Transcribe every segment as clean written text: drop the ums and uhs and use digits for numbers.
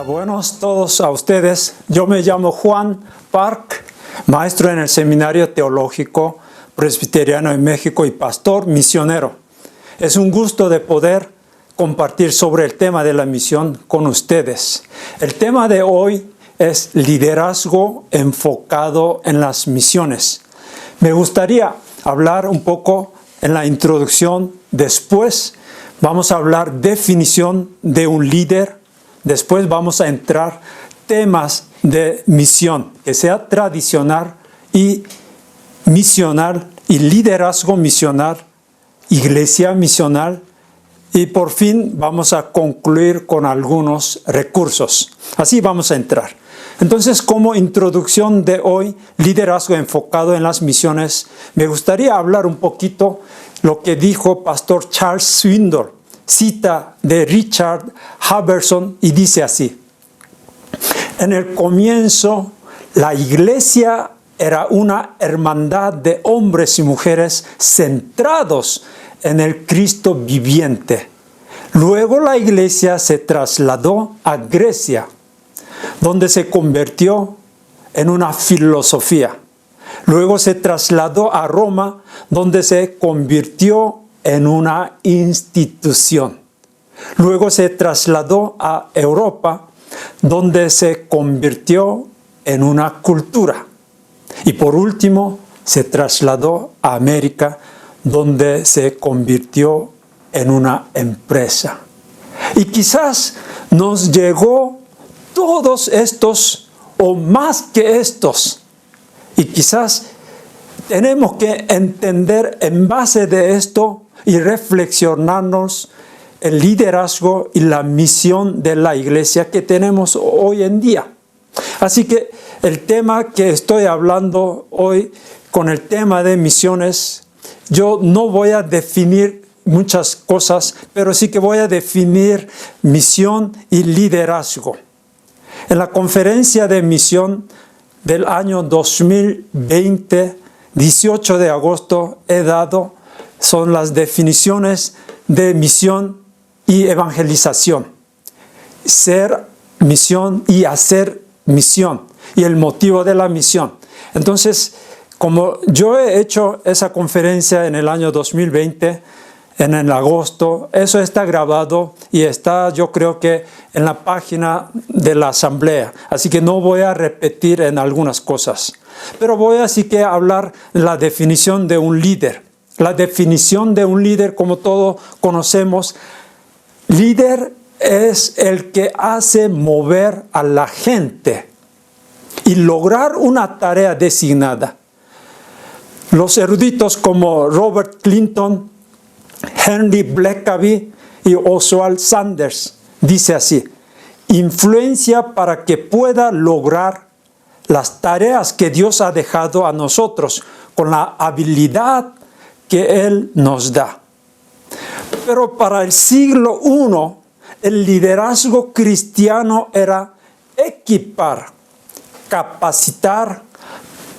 buenos todos a ustedes. Yo me llamo Juan Park, maestro en el Seminario Teológico Presbiteriano en México y pastor misionero. Es un gusto de poder compartir sobre el tema de la misión con ustedes. El tema de hoy es liderazgo enfocado en las misiones. Me gustaría hablar un poco en la introducción. Después vamos a hablar definición de un líder. Después vamos a entrar temas de misión, que sea tradicional y misional, y liderazgo misional, iglesia misional, y por fin vamos a concluir con algunos recursos. Así vamos a entrar. Entonces, como introducción de hoy, liderazgo enfocado en las misiones, me gustaría hablar un poquito lo que dijo Pastor Charles Swindoll. Cita de Richard Haverson y dice así: en el comienzo, la iglesia era una hermandad de hombres y mujeres centrados en el Cristo viviente. Luego la iglesia se trasladó a Grecia, donde se convirtió en una filosofía. Luego se trasladó a Roma, donde se convirtió en una institución. Luego se trasladó a Europa, donde se convirtió en una cultura. Y por último, se trasladó a América, donde se convirtió en una empresa. Y quizás nos llegó todos estos, o más que estos. Y quizás tenemos que entender en base de esto y reflexionarnos el liderazgo y la misión de la iglesia que tenemos hoy en día. Así que el tema que estoy hablando hoy con el tema de misiones, yo no voy a definir muchas cosas, pero sí que voy a definir misión y liderazgo. En la conferencia de misión del año 2020, 18 de agosto, son las definiciones de misión y evangelización. Ser misión y hacer misión. Y el motivo de la misión. Entonces, como yo he hecho esa conferencia en el año 2020, en el agosto, eso está grabado y está, yo creo que en la página de la asamblea. Así que no voy a repetir en algunas cosas. Pero voy así que a hablar de la definición de un líder. La definición de un líder, como todos conocemos, líder es el que hace mover a la gente y lograr una tarea designada. Los eruditos como Robert Clinton, Henry Blackaby y Oswald Sanders dice así: influencia para que pueda lograr las tareas que Dios ha dejado a nosotros con la habilidad que Él nos da. Pero para el siglo I, el liderazgo cristiano era equipar, capacitar,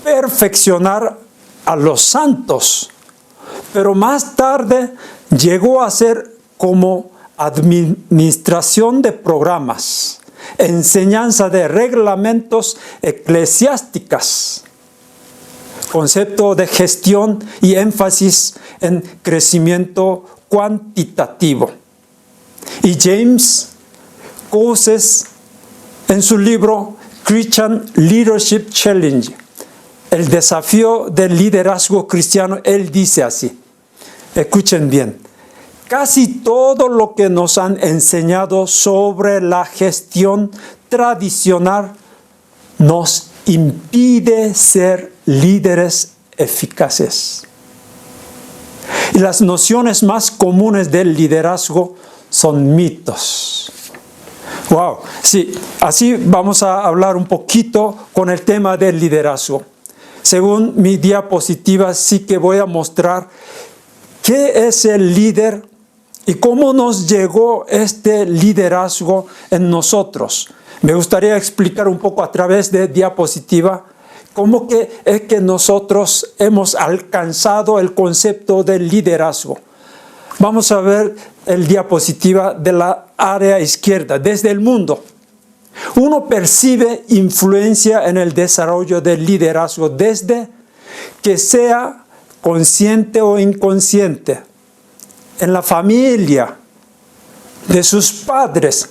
perfeccionar a los santos. Pero más tarde llegó a ser como administración de programas, enseñanza de reglamentos eclesiásticas, concepto de gestión y énfasis en crecimiento cuantitativo. Y James Coases, en su libro Christian Leadership Challenge, el desafío del liderazgo cristiano, él dice así, escuchen bien: casi todo lo que nos han enseñado sobre la gestión tradicional nos impide ser líderes eficaces. Y las nociones más comunes del liderazgo son mitos. Wow, sí, así vamos a hablar un poquito con el tema del liderazgo. Según mi diapositiva, sí que voy a mostrar qué es el líder y cómo nos llegó este liderazgo en nosotros. Me gustaría explicar un poco a través de diapositiva cómo que es que nosotros hemos alcanzado el concepto del liderazgo. Vamos a ver el diapositiva de la área izquierda, desde el mundo. Uno percibe influencia en el desarrollo del liderazgo desde que sea consciente o inconsciente, en la familia, de sus padres.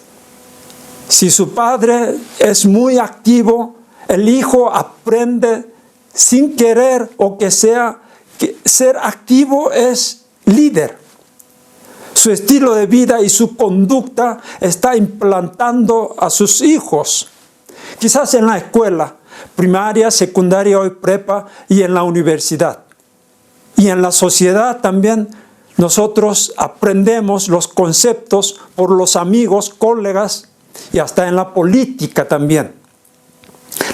Si su padre es muy activo, el hijo aprende sin querer o que ser activo es líder. Su estilo de vida y su conducta está implantando a sus hijos. Quizás en la escuela, primaria, secundaria o prepa y en la universidad. Y en la sociedad también nosotros aprendemos los conceptos por los amigos, colegas y hasta en la política también.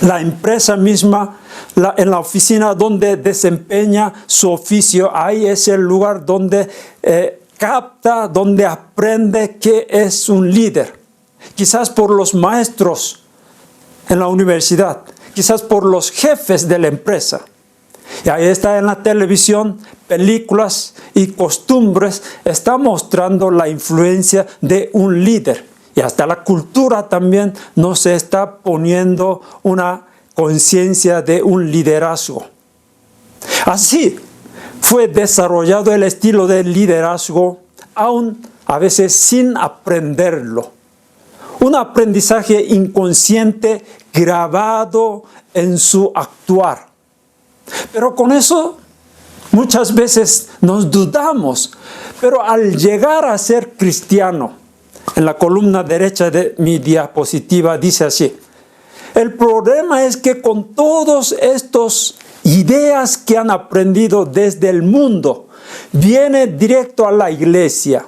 La empresa misma, en la oficina donde desempeña su oficio, ahí es el lugar donde capta, donde aprende que es un líder. Quizás por los maestros en la universidad, quizás por los jefes de la empresa. Y ahí está en la televisión, películas y costumbres, está mostrando la influencia de un líder. Y hasta la cultura también nos está poniendo una conciencia de un liderazgo. Así fue desarrollado el estilo de liderazgo, aún a veces sin aprenderlo. Un aprendizaje inconsciente grabado en su actuar. Pero con eso muchas veces nos dudamos. Pero al llegar a ser cristiano, en la columna derecha de mi diapositiva dice así: el problema es que con todas estas ideas que han aprendido desde el mundo, viene directo a la iglesia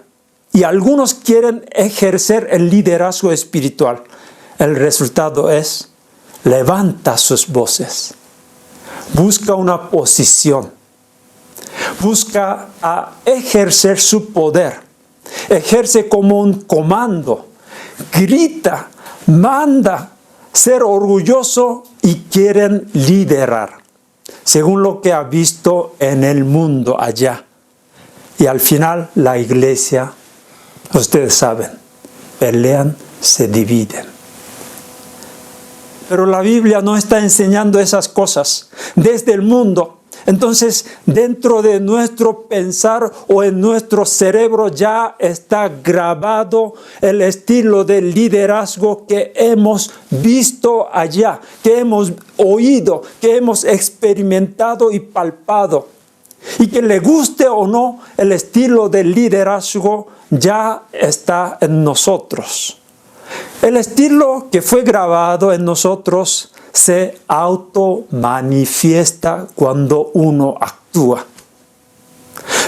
y algunos quieren ejercer el liderazgo espiritual. El resultado es: levanta sus voces, busca una posición, busca a ejercer su poder, ejerce como un comando, grita, manda, ser orgulloso y quieren liderar, según lo que ha visto en el mundo allá. Y al final la iglesia, ustedes saben, pelean, se dividen. Pero la Biblia no está enseñando esas cosas desde el mundo. Entonces, dentro de nuestro pensar o en nuestro cerebro ya está grabado el estilo de liderazgo que hemos visto allá, que hemos oído, que hemos experimentado y palpado. Y que le guste o no, el estilo de liderazgo ya está en nosotros. El estilo que fue grabado en nosotros se automanifiesta cuando uno actúa.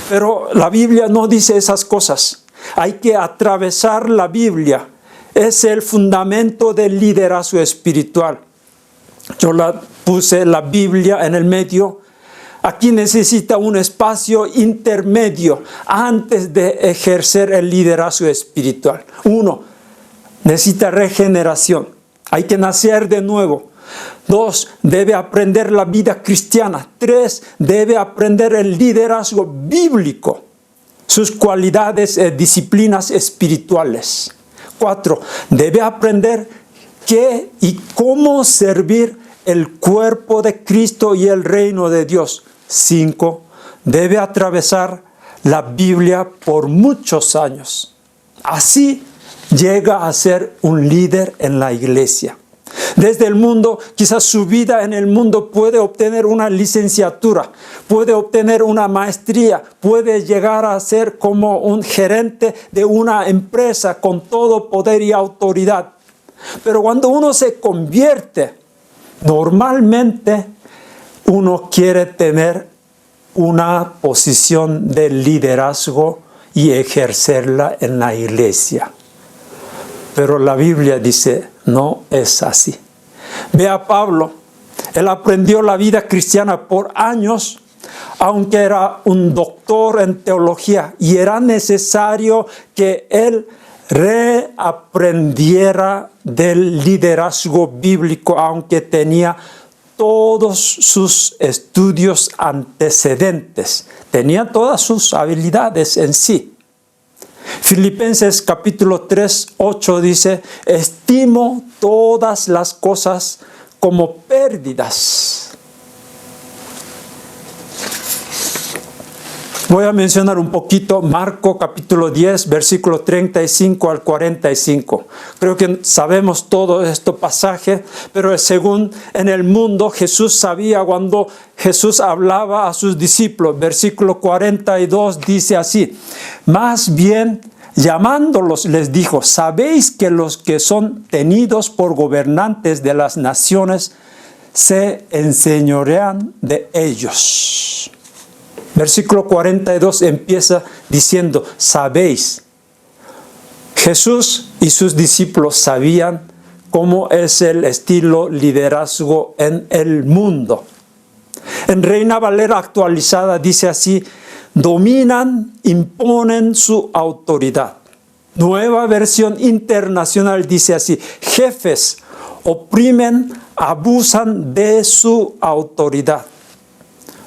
Pero la Biblia no dice esas cosas. Hay que atravesar la Biblia. Es el fundamento del liderazgo espiritual. Yo puse la Biblia en el medio. Aquí necesita un espacio intermedio antes de ejercer el liderazgo espiritual. 1. Necesita regeneración. Hay que nacer de nuevo. 2. Debe aprender la vida cristiana. 3. Debe aprender el liderazgo bíblico, sus cualidades y disciplinas espirituales. 4. Debe aprender qué y cómo servir el cuerpo de Cristo y el reino de Dios. 5. Debe atravesar la Biblia por muchos años. Así llega a ser un líder en la iglesia. Desde el mundo, quizás su vida en el mundo puede obtener una licenciatura, puede obtener una maestría, puede llegar a ser como un gerente de una empresa con todo poder y autoridad. Pero cuando uno se convierte, normalmente uno quiere tener una posición de liderazgo y ejercerla en la iglesia. Pero la Biblia dice, no es así. Ve a Pablo, él aprendió la vida cristiana por años, aunque era un doctor en teología, y era necesario que él reaprendiera del liderazgo bíblico, aunque tenía todos sus estudios antecedentes, tenía todas sus habilidades en sí. Filipenses capítulo 3, 8 dice, estimo todas las cosas como pérdidas. Voy a mencionar un poquito Marco capítulo 10, versículo 35 al 45. Creo que sabemos todo este pasaje, pero según en el mundo Jesús sabía cuando Jesús hablaba a sus discípulos. Versículo 42 dice así, más bien llamándolos les dijo, ¿sabéis que los que son tenidos por gobernantes de las naciones se enseñorean de ellos? Versículo 42 empieza diciendo, sabéis. Jesús y sus discípulos sabían cómo es el estilo liderazgo en el mundo. En Reina Valera actualizada dice así, dominan, imponen su autoridad. Nueva versión internacional dice así, jefes oprimen, abusan de su autoridad.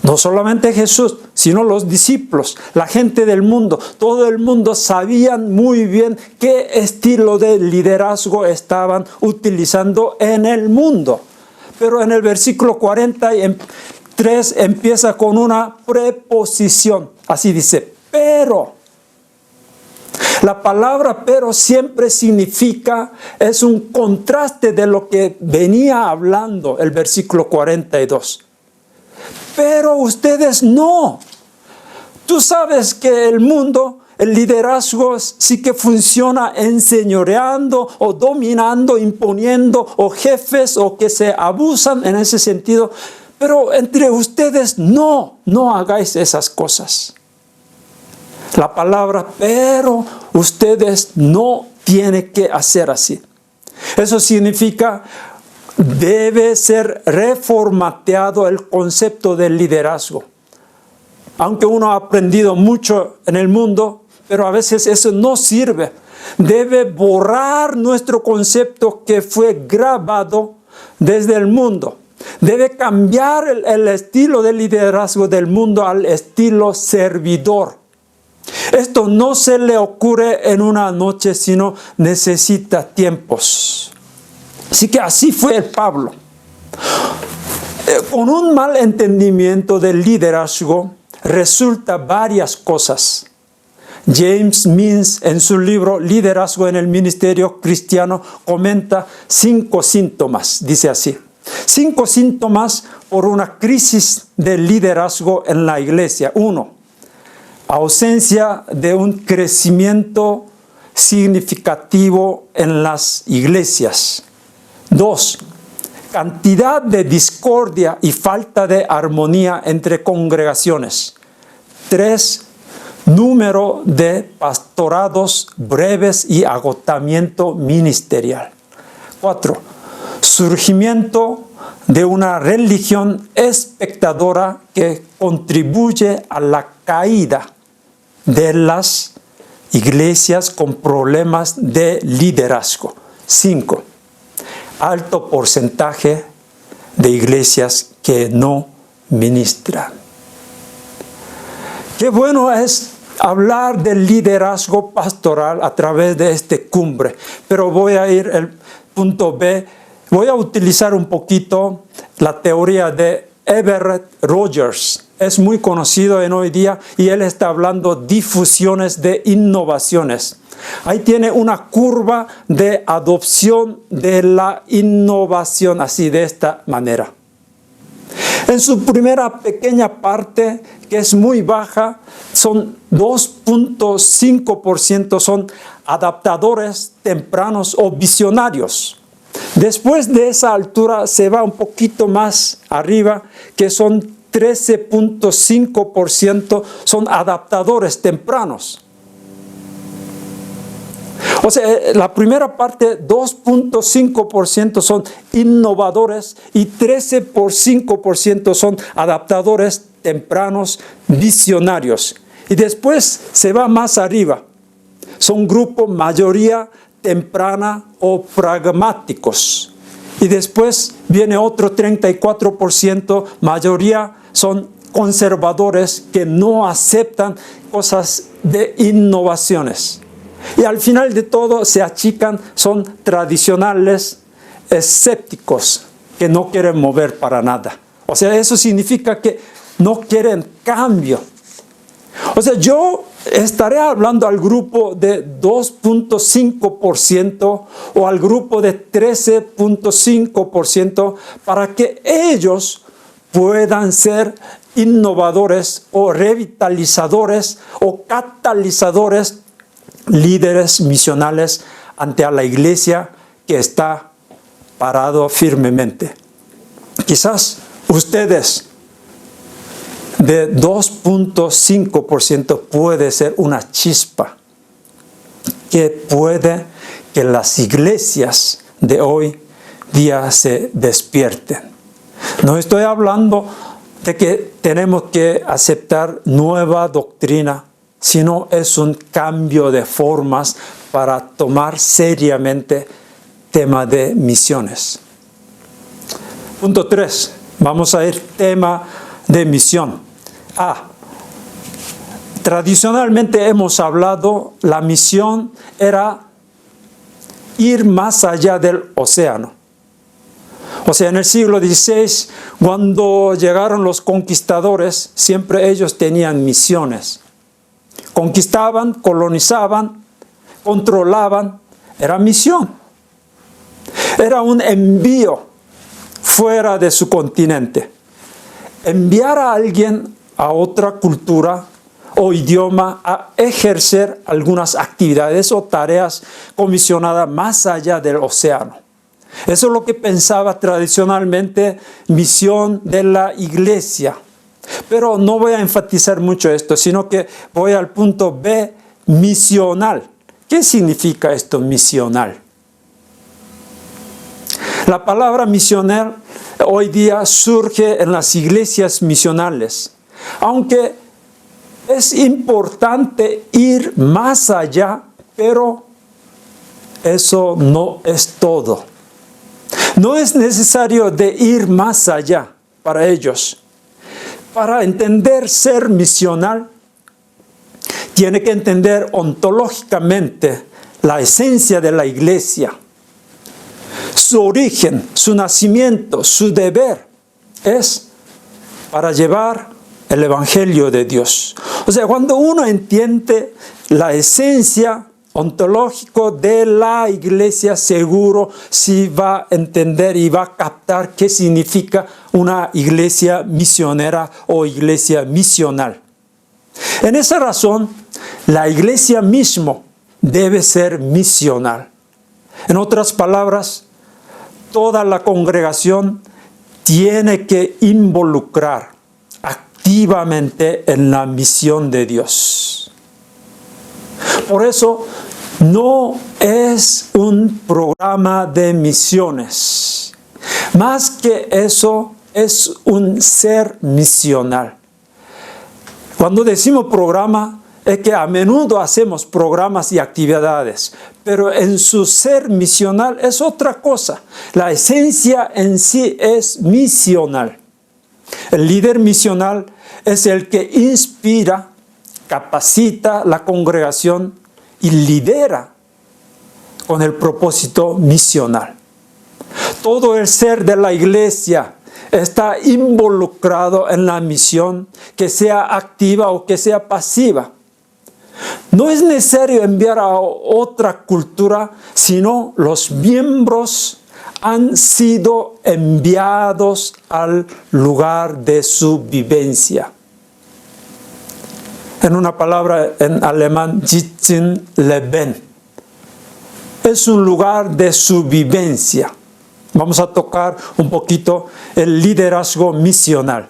No solamente Jesús, sino los discípulos, la gente del mundo, todo el mundo sabían muy bien qué estilo de liderazgo estaban utilizando en el mundo. Pero en el versículo 43 empieza con una preposición, así dice, pero. La palabra pero siempre significa, es un contraste de lo que venía hablando el versículo 42. Pero ustedes no. Tú sabes que el mundo, el liderazgo sí que funciona enseñoreando o dominando, imponiendo, o jefes o que se abusan en ese sentido. Pero entre ustedes no hagáis esas cosas. La palabra, pero ustedes no tienen que hacer así. Eso significa, debe ser reformateado el concepto del liderazgo. Aunque uno ha aprendido mucho en el mundo, pero a veces eso no sirve. Debe borrar nuestro concepto que fue grabado desde el mundo. Debe cambiar el estilo de liderazgo del mundo al estilo servidor. Esto no se le ocurre en una noche, sino necesita tiempos. Así que así fue el Pablo. Con un mal entendimiento del liderazgo resulta varias cosas. James Means en su libro Liderazgo en el Ministerio Cristiano comenta 5 síntomas, dice así. 5 síntomas por una crisis de liderazgo en la iglesia. 1. Ausencia de un crecimiento significativo en las iglesias. 2. Cantidad de discordia y falta de armonía entre congregaciones. 3. Número de pastorados breves y agotamiento ministerial. 4. Surgimiento de una religión espectadora que contribuye a la caída de las iglesias con problemas de liderazgo. 5. Alto porcentaje de iglesias que no ministran. Qué bueno es hablar del liderazgo pastoral a través de esta cumbre, pero voy a ir al punto B. Voy a utilizar un poquito la teoría de Everett Rogers. Es muy conocido en hoy día y él está hablando de difusiones de innovaciones. Ahí tiene una curva de adopción de la innovación, así de esta manera. En su primera pequeña parte, que es muy baja, son 2.5% son adaptadores tempranos o visionarios. Después de esa altura se va un poquito más arriba, que son 13.5% son adaptadores tempranos. O sea, la primera parte, 2.5% son innovadores y 13.5% son adaptadores tempranos visionarios. Y después se va más arriba. Son grupo mayoría temprana o pragmáticos. Y después viene otro 34%, mayoría son conservadores que no aceptan cosas de innovaciones. Y al final de todo se achican, son tradicionales, escépticos, que no quieren mover para nada. O sea, eso significa que no quieren cambio. O sea, yo estaré hablando al grupo de 2.5% o al grupo de 13.5% para que ellos puedan ser innovadores o revitalizadores o catalizadores, líderes misionales ante a la iglesia que está parado firmemente. Quizás ustedes de 2.5% puede ser una chispa que puede que las iglesias de hoy día se despierten. No estoy hablando de que tenemos que aceptar nueva doctrina, sino es un cambio de formas para tomar seriamente tema de misiones. Punto 3. Vamos a ir tema de misión. Tradicionalmente hemos hablado, la misión era ir más allá del océano. O sea, en el siglo XVI, cuando llegaron los conquistadores, siempre ellos tenían misiones. Conquistaban, colonizaban, controlaban, era misión. Era un envío fuera de su continente. Enviar a alguien a otra cultura o idioma a ejercer algunas actividades o tareas comisionadas más allá del océano. Eso es lo que pensaba tradicionalmente misión de la iglesia. Pero no voy a enfatizar mucho esto, sino que voy al punto B, misional. ¿Qué significa esto, misional? La palabra misional hoy día surge en las iglesias misionales, aunque es importante ir más allá, pero eso no es todo. No es necesario de ir más allá para ellos. Para entender ser misional, tiene que entender ontológicamente la esencia de la iglesia. Su origen, su nacimiento, su deber es para llevar el Evangelio de Dios. O sea, cuando uno entiende la esencia ontológica de la iglesia, seguro sí va a entender y va a captar qué significa una iglesia misionera o iglesia misional. En esa razón, la iglesia mismo debe ser misional. En otras palabras, toda la congregación tiene que involucrar activamente en la misión de Dios. Por eso, no es un programa de misiones. Más que eso, es un ser misional. Cuando decimos programa, es que a menudo hacemos programas y actividades, pero en su ser misional es otra cosa. La esencia en sí es misional. El líder misional es el que inspira, capacita la congregación y lidera con el propósito misional. Todo el ser de la iglesia está involucrado en la misión, que sea activa o que sea pasiva. No es necesario enviar a otra cultura, sino los miembros han sido enviados al lugar de su vivencia. En una palabra en alemán, Sitzenleben. Es un lugar de su vivencia. Vamos a tocar un poquito el liderazgo misional.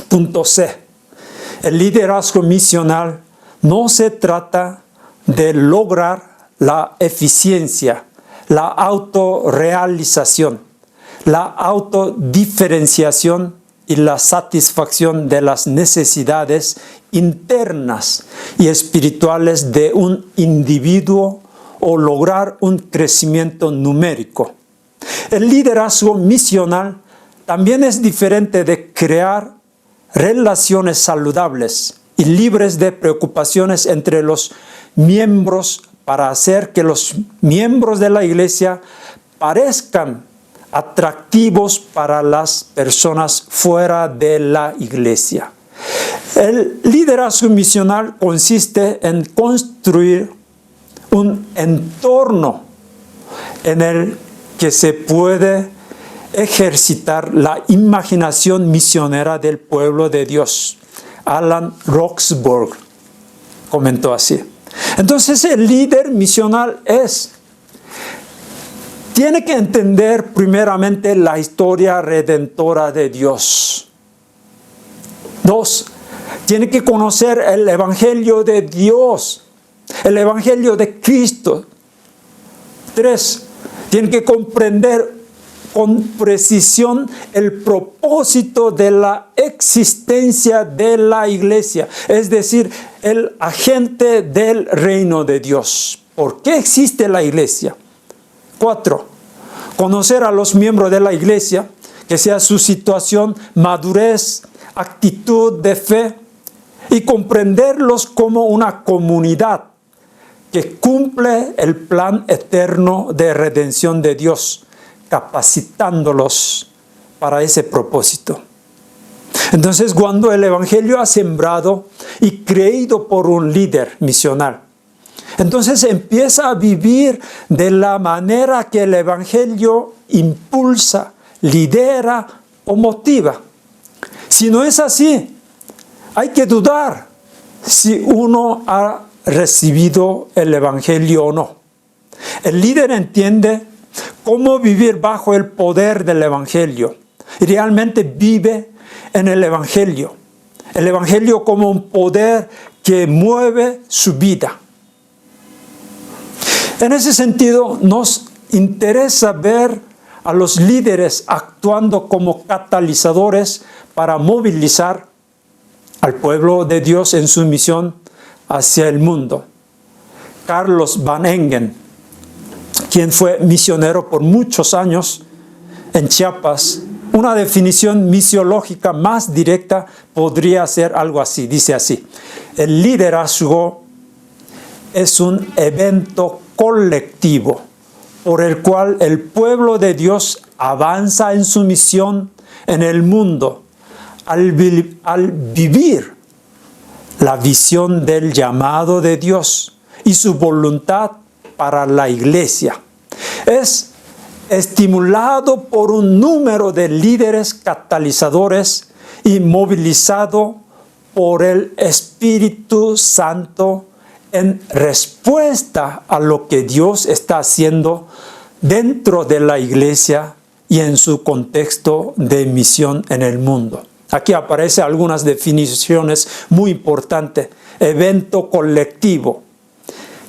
Punto C. El liderazgo misional no se trata de lograr la eficiencia, la autorrealización, la autodiferenciación y la satisfacción de las necesidades internas y espirituales de un individuo o lograr un crecimiento numérico. El liderazgo misional también es diferente de crear relaciones saludables y libres de preocupaciones entre los miembros para hacer que los miembros de la iglesia parezcan atractivos para las personas fuera de la iglesia. El liderazgo misional consiste en construir un entorno en el que se puede ejercitar la imaginación misionera del pueblo de Dios. Alan Roxburgh comentó así. Entonces el líder misional tiene que entender primeramente la historia redentora de Dios. 2, tiene que conocer el Evangelio de Dios, el Evangelio de Cristo. 3, tiene que comprender con precisión el propósito de la existencia de la iglesia, es decir, el agente del reino de Dios. ¿Por qué existe la iglesia? 4, conocer a los miembros de la iglesia, que sea su situación, madurez, actitud de fe, y comprenderlos como una comunidad que cumple el plan eterno de redención de Dios, capacitándolos para ese propósito. Entonces, cuando el Evangelio ha sembrado y creído por un líder misional, entonces empieza a vivir de la manera que el Evangelio impulsa, lidera o motiva. Si no es así, hay que dudar si uno ha recibido el Evangelio o no. El líder entiende cómo vivir bajo el poder del Evangelio y realmente vive en el Evangelio. El Evangelio como un poder que mueve su vida. En ese sentido, nos interesa ver a los líderes actuando como catalizadores para movilizar al pueblo de Dios en su misión hacia el mundo. Carlos Van Engen, quien fue misionero por muchos años en Chiapas, una definición misiológica más directa podría ser algo así, dice así: el liderazgo es un evento colectivo por el cual el pueblo de Dios avanza en su misión en el mundo al vivir la visión del llamado de Dios y su voluntad para la iglesia. Es estimulado por un número de líderes catalizadores y movilizado por el Espíritu Santo en respuesta a lo que Dios está haciendo dentro de la iglesia y en su contexto de misión en el mundo. Aquí aparecen algunas definiciones muy importantes. Evento colectivo.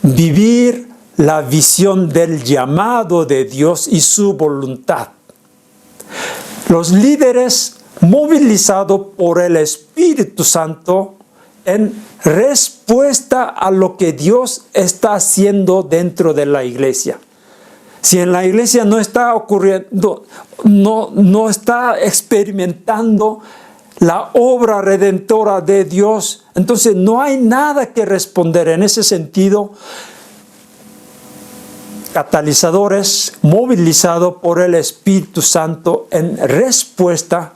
Vivir la visión del llamado de Dios y su voluntad. Los líderes movilizados por el Espíritu Santo en respuesta a lo que Dios está haciendo dentro de la iglesia. Si en la iglesia no está ocurriendo, no está experimentando la obra redentora de Dios, entonces no hay nada que responder. En ese sentido, catalizadores movilizados por el Espíritu Santo en respuesta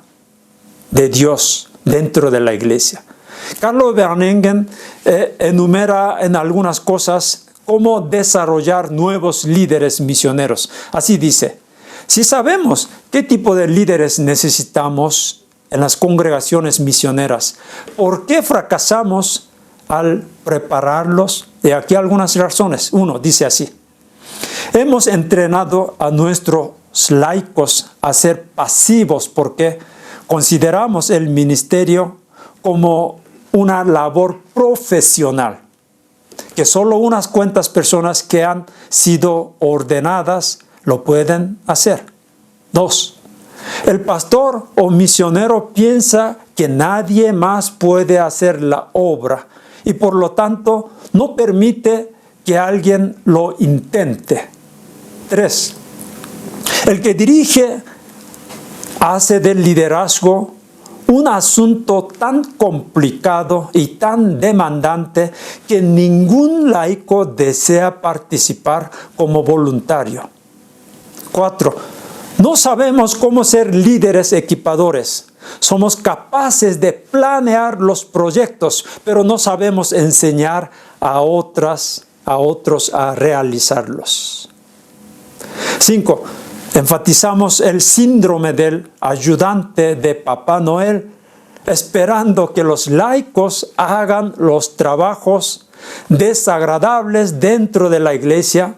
de Dios dentro de la iglesia. Carlos Van Engen enumera en algunas cosas cómo desarrollar nuevos líderes misioneros. Así dice: si sabemos qué tipo de líderes necesitamos en las congregaciones misioneras, ¿por qué fracasamos al prepararlos? Y aquí algunas razones. 1, dice así: hemos entrenado a nuestros laicos a ser pasivos porque consideramos el ministerio como una labor profesional, que solo unas cuantas personas que han sido ordenadas lo pueden hacer. 2, el pastor o misionero piensa que nadie más puede hacer la obra y por lo tanto no permite que alguien lo intente. 3, el que dirige hace del liderazgo un asunto tan complicado y tan demandante que ningún laico desea participar como voluntario. 4. No sabemos cómo ser líderes equipadores. Somos capaces de planear los proyectos, pero no sabemos enseñar a otros a realizarlos. 5. Enfatizamos el síndrome del ayudante de Papá Noel, esperando que los laicos hagan los trabajos desagradables dentro de la iglesia,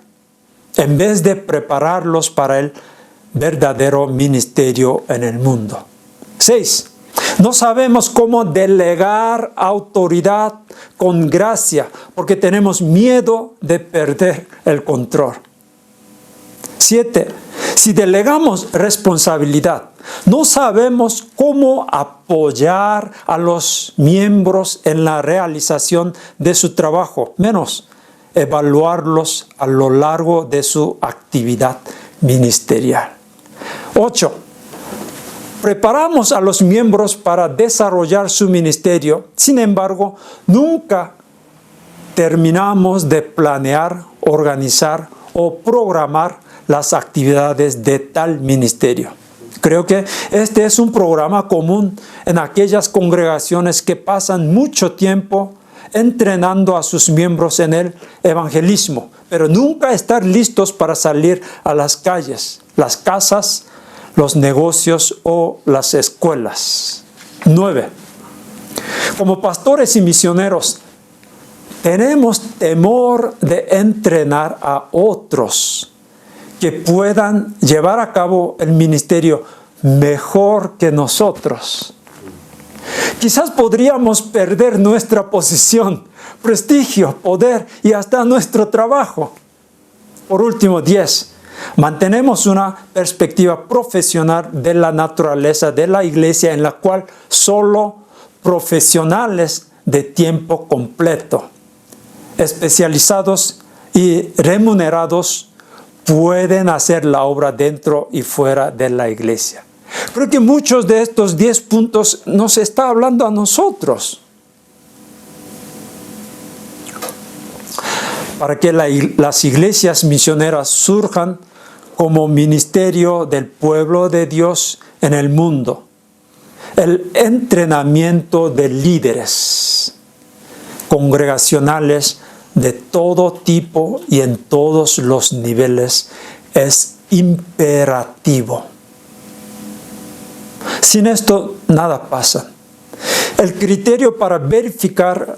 en vez de prepararlos para el verdadero ministerio en el mundo. 6. No sabemos cómo delegar autoridad con gracia, porque tenemos miedo de perder el control. 7. Si delegamos responsabilidad, no sabemos cómo apoyar a los miembros en la realización de su trabajo, menos evaluarlos a lo largo de su actividad ministerial. 8. Preparamos a los miembros para desarrollar su ministerio, sin embargo, nunca terminamos de planear, organizar o programar las actividades de tal ministerio. Creo que este es un programa común en aquellas congregaciones que pasan mucho tiempo entrenando a sus miembros en el evangelismo, pero nunca estar listos para salir a las calles, las casas, los negocios o las escuelas. 9. Como pastores y misioneros, tenemos temor de entrenar a otros que puedan llevar a cabo el ministerio mejor que nosotros. Quizás podríamos perder nuestra posición, prestigio, poder y hasta nuestro trabajo. Por último, 10. Mantenemos una perspectiva profesional de la naturaleza de la iglesia en la cual solo profesionales de tiempo completo, especializados y remunerados, pueden hacer la obra dentro y fuera de la iglesia. Creo que muchos de estos 10 puntos nos está hablando a nosotros. Para que las iglesias misioneras surjan como ministerio del pueblo de Dios en el mundo. El entrenamiento de líderes congregacionales de todo tipo y en todos los niveles es imperativo. Sin esto, nada pasa. El criterio para verificar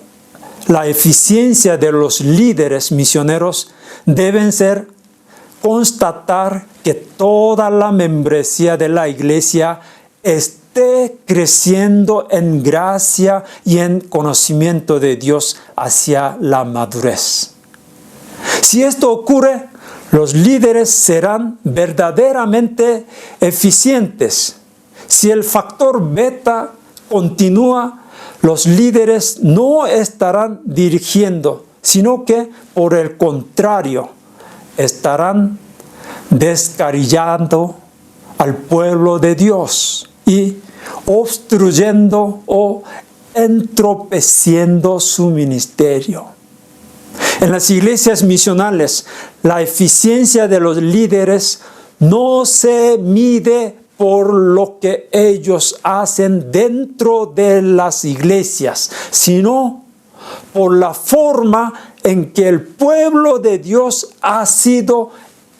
la eficiencia de los líderes misioneros deben ser constatar que toda la membresía de la iglesia esté creciendo en gracia y en conocimiento de Dios hacia la madurez. Si esto ocurre, los líderes serán verdaderamente eficientes. Si el factor beta continúa, los líderes no estarán dirigiendo, sino que, por el contrario, estarán descarriando al pueblo de Dios y obstruyendo o entropeciendo su ministerio. En las iglesias misionales, la eficiencia de los líderes no se mide por lo que ellos hacen dentro de las iglesias, sino por la forma en que el pueblo de Dios ha sido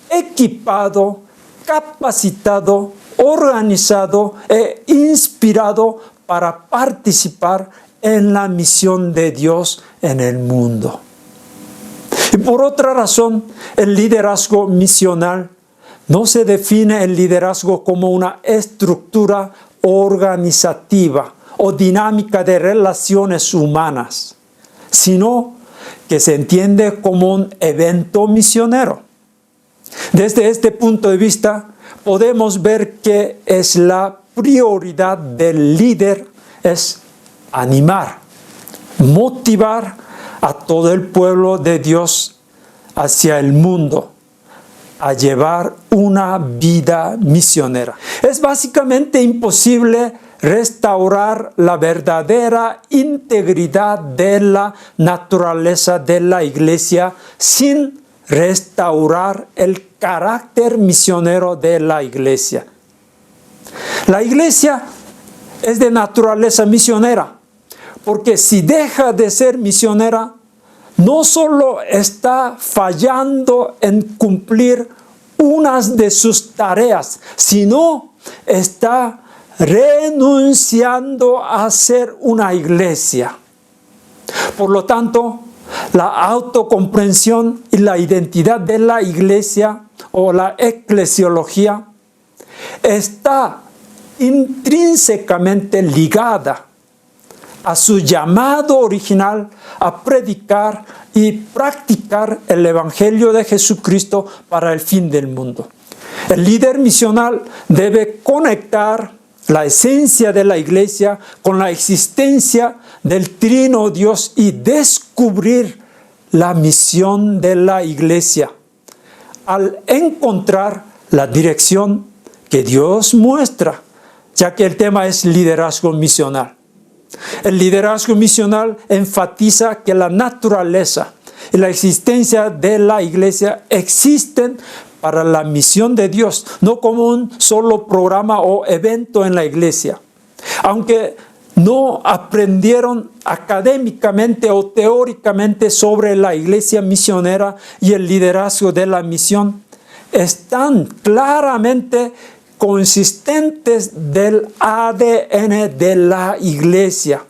equipado, capacitado, organizado e inspirado para participar en la misión de Dios en el mundo. Y por otra razón, el liderazgo misional no se define el liderazgo como una estructura organizativa o dinámica de relaciones humanas, sino que se entiende como un evento misionero. Desde este punto de vista, podemos ver que es la prioridad del líder es animar, motivar a todo el pueblo de Dios hacia el mundo, a llevar una vida misionera. Es básicamente imposible restaurar la verdadera integridad de la naturaleza de la iglesia sin restaurar el carácter misionero de la iglesia. La iglesia es de naturaleza misionera, porque si deja de ser misionera, no solo está fallando en cumplir unas de sus tareas, sino está renunciando a ser una iglesia. Por lo tanto, la autocomprensión y la identidad de la iglesia o la eclesiología está intrínsecamente ligada a su llamado original a predicar y practicar el Evangelio de Jesucristo para el fin del mundo. El líder misional debe conectar la esencia de la iglesia con la existencia del Trino Dios y descubrir la misión de la iglesia al encontrar la dirección que Dios muestra, ya que el tema es liderazgo misional. El liderazgo misional enfatiza que la naturaleza y la existencia de la iglesia existen para la misión de Dios, no como un solo programa o evento en la iglesia. Aunque no aprendieron académicamente o teóricamente sobre la iglesia misionera y el liderazgo de la misión, están claramente consistentes del ADN de la iglesia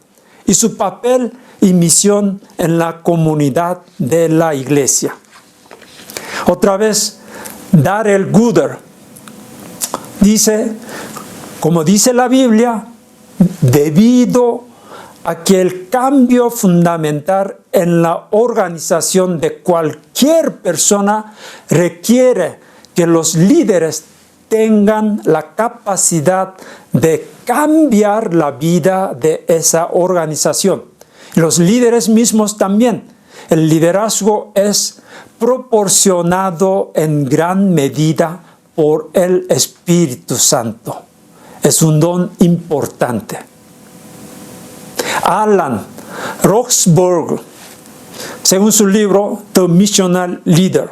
y su papel y misión en la comunidad de la iglesia. Otra vez, Darrell Gooder dice, como dice la Biblia, debido a que el cambio fundamental en la organización de cualquier persona requiere que los líderes tengan la capacidad de cambiar la vida de esa organización. Los líderes mismos también. El liderazgo es proporcionado en gran medida por el Espíritu Santo. Es un don importante. Alan Roxburgh, según su libro The Missional Leader,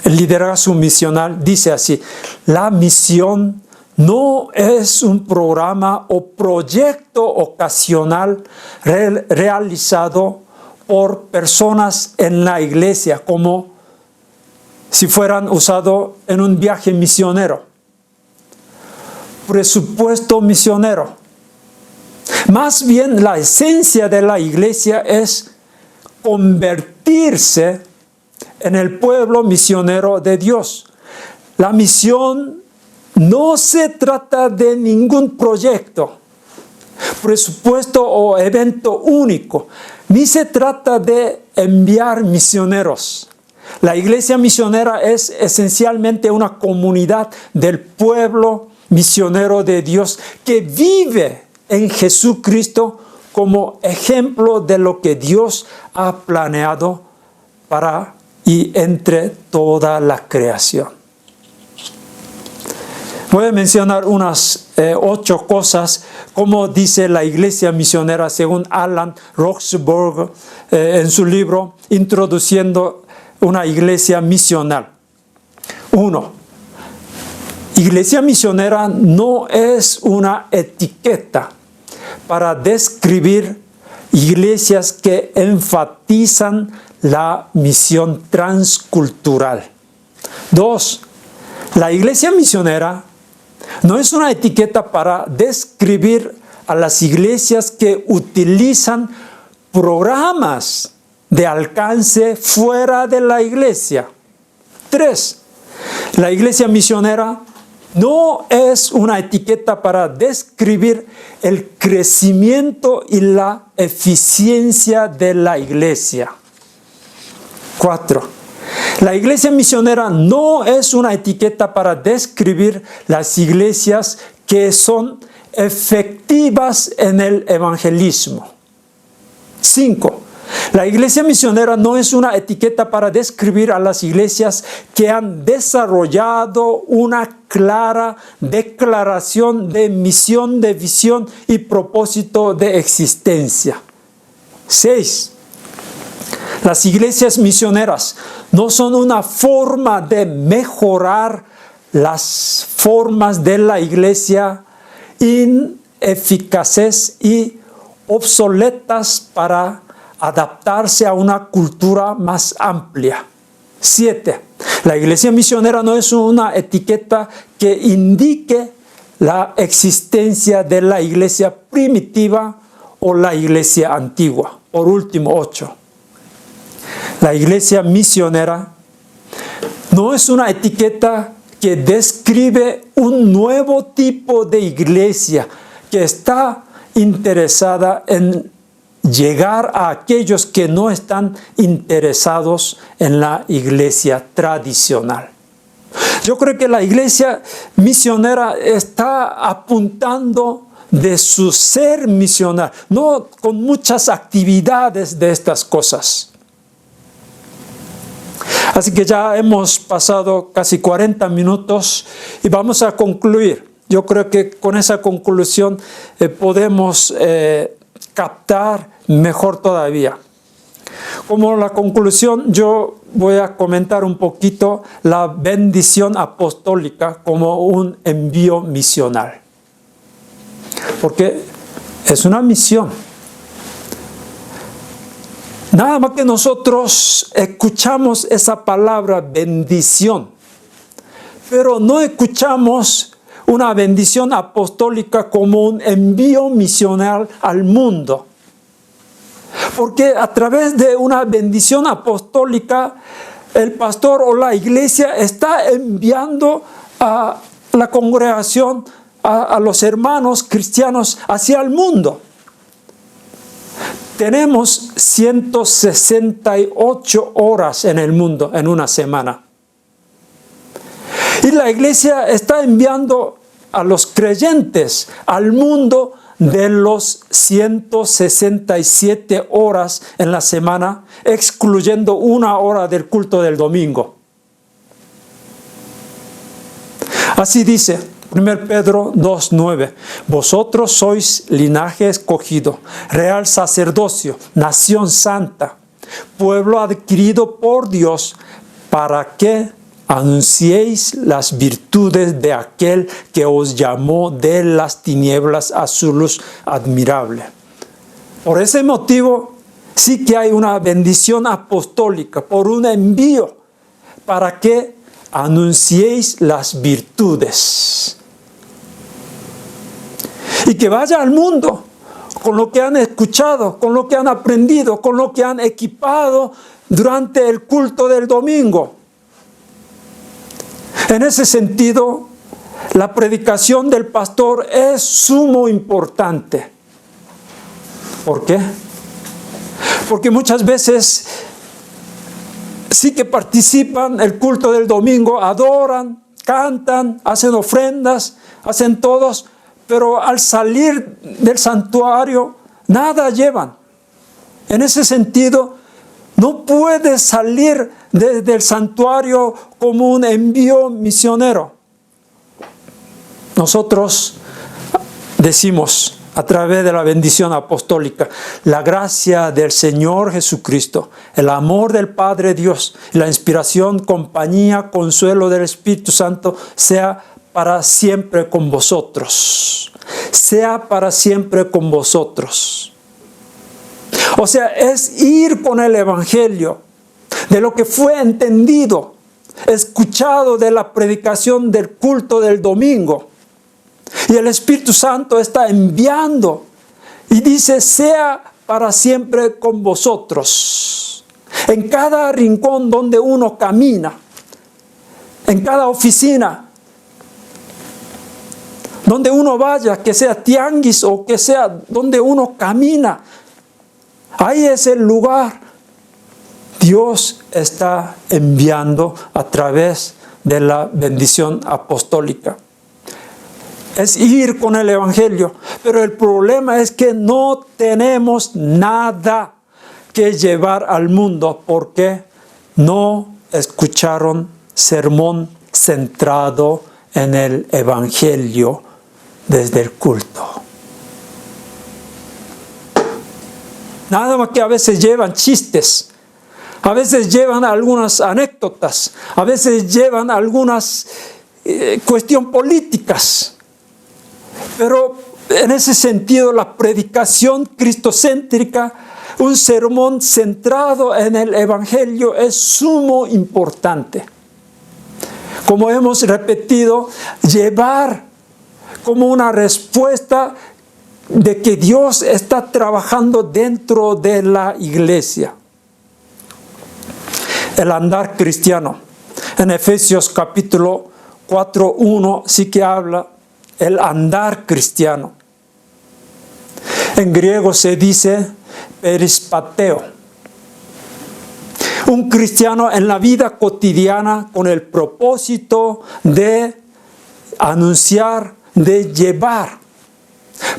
el liderazgo misional, dice así: la misión no es un programa o proyecto ocasional realizado por personas en la iglesia, como si fueran usados en un viaje misionero. Presupuesto misionero. Más bien, la esencia de la iglesia es convertirse en el pueblo misionero de Dios. La misión no se trata de ningún proyecto, presupuesto o evento único, ni se trata de enviar misioneros. La iglesia misionera es esencialmente una comunidad del pueblo misionero de Dios que vive en Jesucristo como ejemplo de lo que Dios ha planeado para y entre toda la creación. Voy a mencionar unas 8 cosas, como dice la iglesia misionera según Alan Roxburgh en su libro Introduciendo una iglesia misional. 1. Iglesia misionera no es una etiqueta para describir iglesias que enfatizan la misión transcultural. 2. La iglesia misionera no es una etiqueta para describir a las iglesias que utilizan programas de alcance fuera de la iglesia. 3. La iglesia misionera no es una etiqueta para describir el crecimiento y la eficiencia de la iglesia. 4. La iglesia misionera no es una etiqueta para describir las iglesias que son efectivas en el evangelismo. 5. La iglesia misionera no es una etiqueta para describir a las iglesias que han desarrollado una clara declaración de misión, de visión y propósito de existencia. 6. Las iglesias misioneras no son una forma de mejorar las formas de la iglesia ineficaces y obsoletas para adaptarse a una cultura más amplia. 7. La iglesia misionera no es una etiqueta que indique la existencia de la iglesia primitiva o la iglesia antigua. Por último, 8. La iglesia misionera no es una etiqueta que describe un nuevo tipo de iglesia que está interesada en llegar a aquellos que no están interesados en la iglesia tradicional. Yo creo que la iglesia misionera está apuntando de su ser misional, no con muchas actividades de estas cosas. Así que ya hemos pasado casi 40 minutos y vamos a concluir. Yo creo que con esa conclusión podemos captar mejor todavía. Como la conclusión, yo voy a comentar un poquito la bendición apostólica como un envío misional. Porque es una misión. Nada más que nosotros escuchamos esa palabra bendición, pero no escuchamos una bendición apostólica como un envío misional al mundo. Porque a través de una bendición apostólica, el pastor o la iglesia está enviando a la congregación, a los hermanos cristianos hacia el mundo. Tenemos 168 horas en el mundo en una semana. Y la iglesia está enviando a los creyentes al mundo de los 167 horas en la semana, excluyendo una hora del culto del domingo. Así dice 1 Pedro 2:9, vosotros sois linaje escogido, real sacerdocio, nación santa, pueblo adquirido por Dios, para que anunciéis las virtudes de aquel que os llamó de las tinieblas a su luz admirable. Por ese motivo, sí que hay una bendición apostólica por un envío para que anunciéis las virtudes. Y que vaya al mundo con lo que han escuchado, con lo que han aprendido, con lo que han equipado durante el culto del domingo. En ese sentido, la predicación del pastor es sumo importante. ¿Por qué? Porque muchas veces sí que participan en el culto del domingo, adoran, cantan, hacen ofrendas, hacen todos, pero al salir del santuario nada llevan. En ese sentido, no puede salir del santuario como un envío misionero. Nosotros decimos a través de la bendición apostólica, la gracia del Señor Jesucristo, el amor del Padre Dios, la inspiración, compañía, consuelo del Espíritu Santo sea para siempre con vosotros. Sea para siempre con vosotros. O sea, es ir con el Evangelio, de lo que fue entendido, escuchado de la predicación del culto del domingo. Y el Espíritu Santo está enviando y dice, sea para siempre con vosotros. En cada rincón donde uno camina, en cada oficina, donde uno vaya, que sea tianguis o que sea donde uno camina, ahí es el lugar. Dios está enviando a través de la bendición apostólica. Es ir con el Evangelio, pero el problema es que no tenemos nada que llevar al mundo porque no escucharon sermón centrado en el Evangelio desde el culto. Nada más que a veces llevan chistes, a veces llevan algunas anécdotas, a veces llevan algunas cuestiones políticas. Pero en ese sentido, la predicación cristocéntrica, un sermón centrado en el Evangelio, es sumo importante. Como hemos repetido, llevar como una respuesta de que Dios está trabajando dentro de la iglesia. El andar cristiano. En Efesios capítulo 4:1 sí que habla el andar cristiano. En griego se dice perispateo. Un cristiano en la vida cotidiana con el propósito de anunciar, de llevar,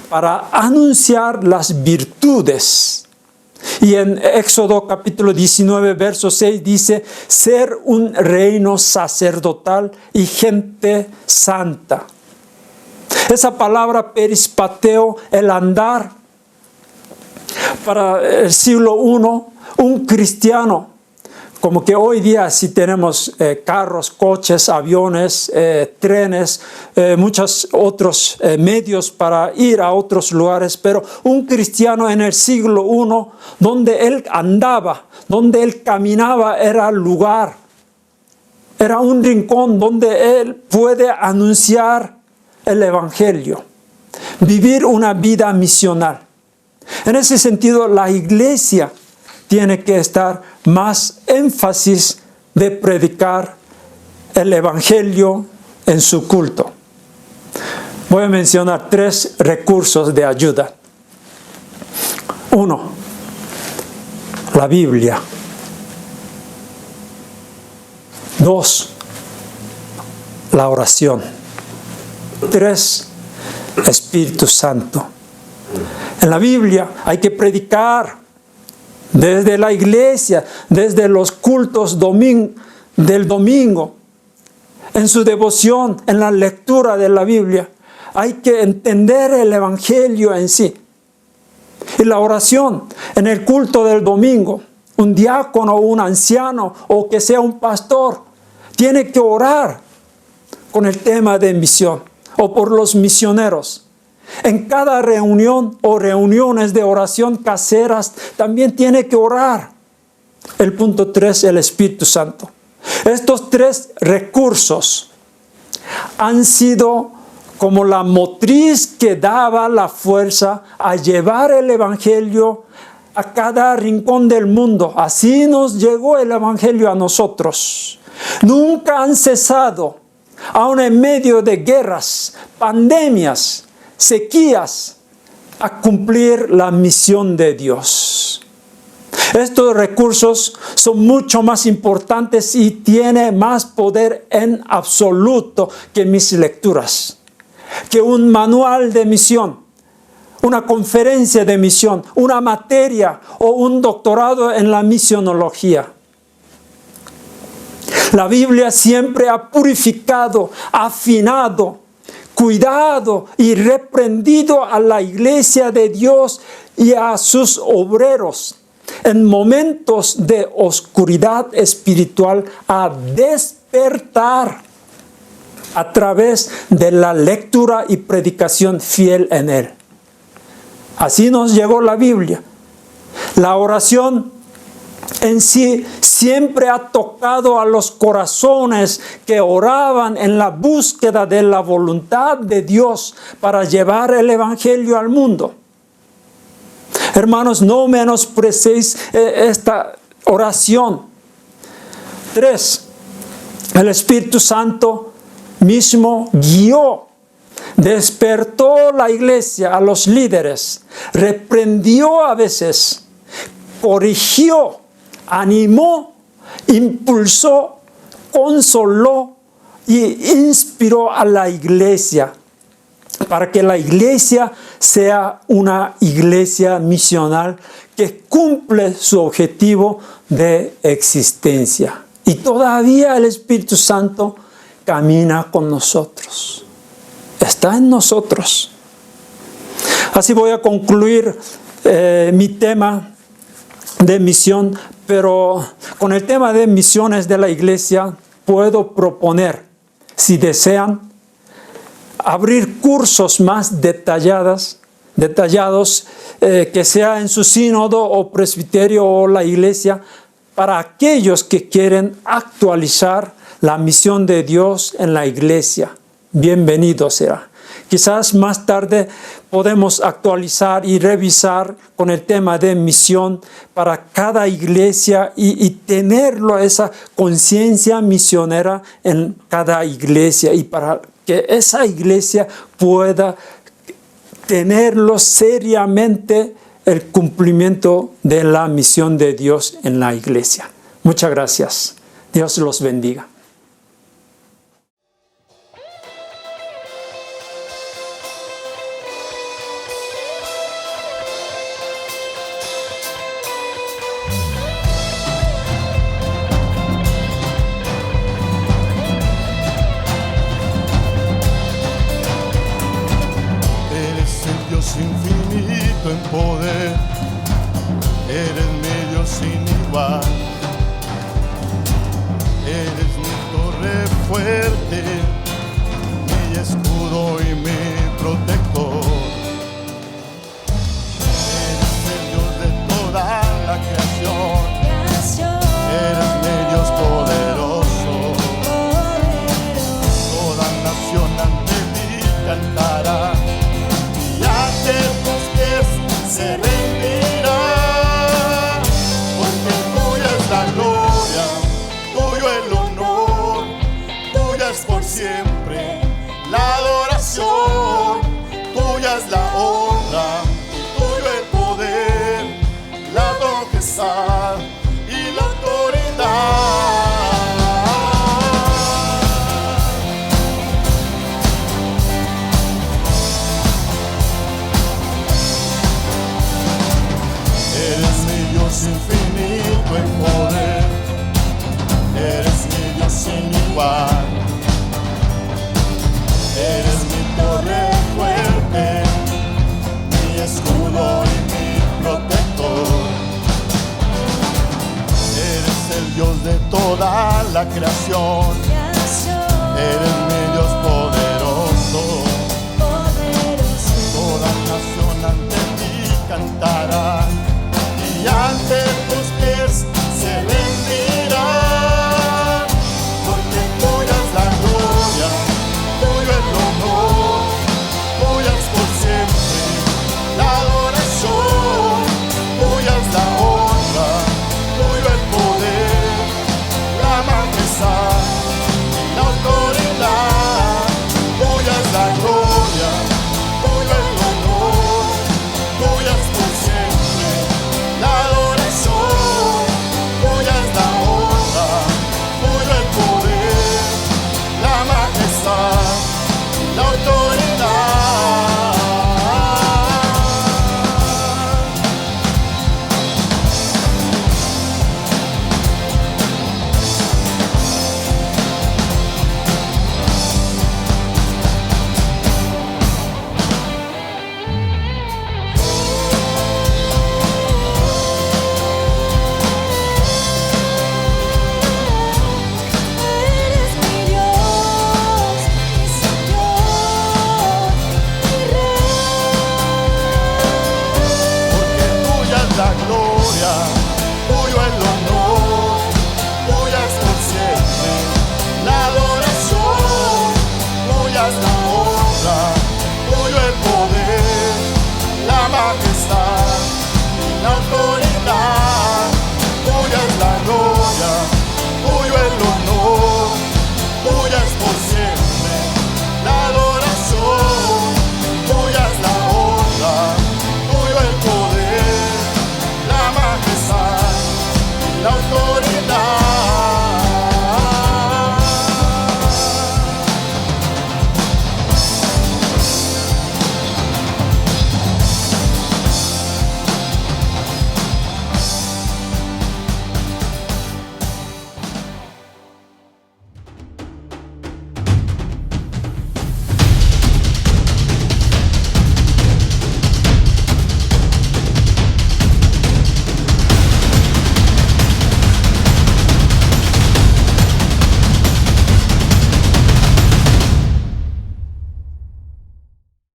para anunciar las virtudes. Y en Éxodo capítulo 19, verso 6 dice, ser un reino sacerdotal y gente santa. Esa palabra perispateo, el andar, para el siglo I, un cristiano, como que hoy día sí tenemos carros, coches, aviones, trenes, muchos otros medios para ir a otros lugares, pero un cristiano en el siglo I, donde él andaba, donde él caminaba, era lugar, era un rincón donde él puede anunciar el Evangelio, vivir una vida misional. En ese sentido, la iglesia tiene que estar más énfasis de predicar el Evangelio en su culto. Voy a mencionar 3 recursos de ayuda. 1, la Biblia. 2, la oración. 3, Espíritu Santo. En la Biblia hay que predicar desde la iglesia, desde los cultos del domingo, en su devoción, en la lectura de la Biblia. Hay que entender el Evangelio en sí. Y la oración, en el culto del domingo, un diácono o un anciano o que sea un pastor, tiene que orar con el tema de misión o por los misioneros. En cada reunión o reuniones de oración caseras también tiene que orar. El punto 3, el Espíritu Santo. Estos 3 recursos han sido como la motriz que daba la fuerza a llevar el Evangelio a cada rincón del mundo. Así nos llegó el Evangelio a nosotros. Nunca han cesado, aun en medio de guerras, pandemias, sequías, a cumplir la misión de Dios. Estos recursos son mucho más importantes y tienen más poder en absoluto que mis lecturas, que un manual de misión, una conferencia de misión, una materia o un doctorado en la misionología. La Biblia siempre ha purificado, afinado, cuidado y reprendido a la iglesia de Dios y a sus obreros en momentos de oscuridad espiritual a despertar a través de la lectura y predicación fiel en él. Así nos llegó la Biblia. La oración en sí siempre ha tocado a los corazones que oraban en la búsqueda de la voluntad de Dios para llevar el Evangelio al mundo. Hermanos, no menosprecéis esta oración. 3, el Espíritu Santo mismo guió, despertó la iglesia, a los líderes, reprendió a veces, corrigió, animó, impulsó, consoló y inspiró a la iglesia para que la iglesia sea una iglesia misional que cumple su objetivo de existencia. Y todavía el Espíritu Santo camina con nosotros. Está en nosotros. Así voy a concluir mi tema de misión, pero con el tema de misiones de la iglesia puedo proponer, si desean, abrir cursos más detallados, que sea en su sínodo o presbiterio o la iglesia, para aquellos que quieren actualizar la misión de Dios en la iglesia. Bienvenido será. Quizás más tarde podemos actualizar y revisar con el tema de misión para cada iglesia y tenerlo, esa conciencia misionera en cada iglesia, y para que esa iglesia pueda tenerlo seriamente el cumplimiento de la misión de Dios en la iglesia. Muchas gracias. Dios los bendiga. Infinito en poder, eres mi Dios sin igual, eres mi torre fuerte, mi escudo y mi protector, eres el Dios de toda la creación, eres mi Dios poderoso, toda nación ante ti cantará. Se rendirá, porque tuya es la gloria, tuyo el honor, tuya es por siempre la adoración, tuya es la honra, tuyo el poder, la majestad y la autoridad. Infinito en poder, eres mi Dios sin igual, eres mi torre fuerte, mi escudo y mi protector, eres el Dios de toda la creación, eres mi Dios poderoso.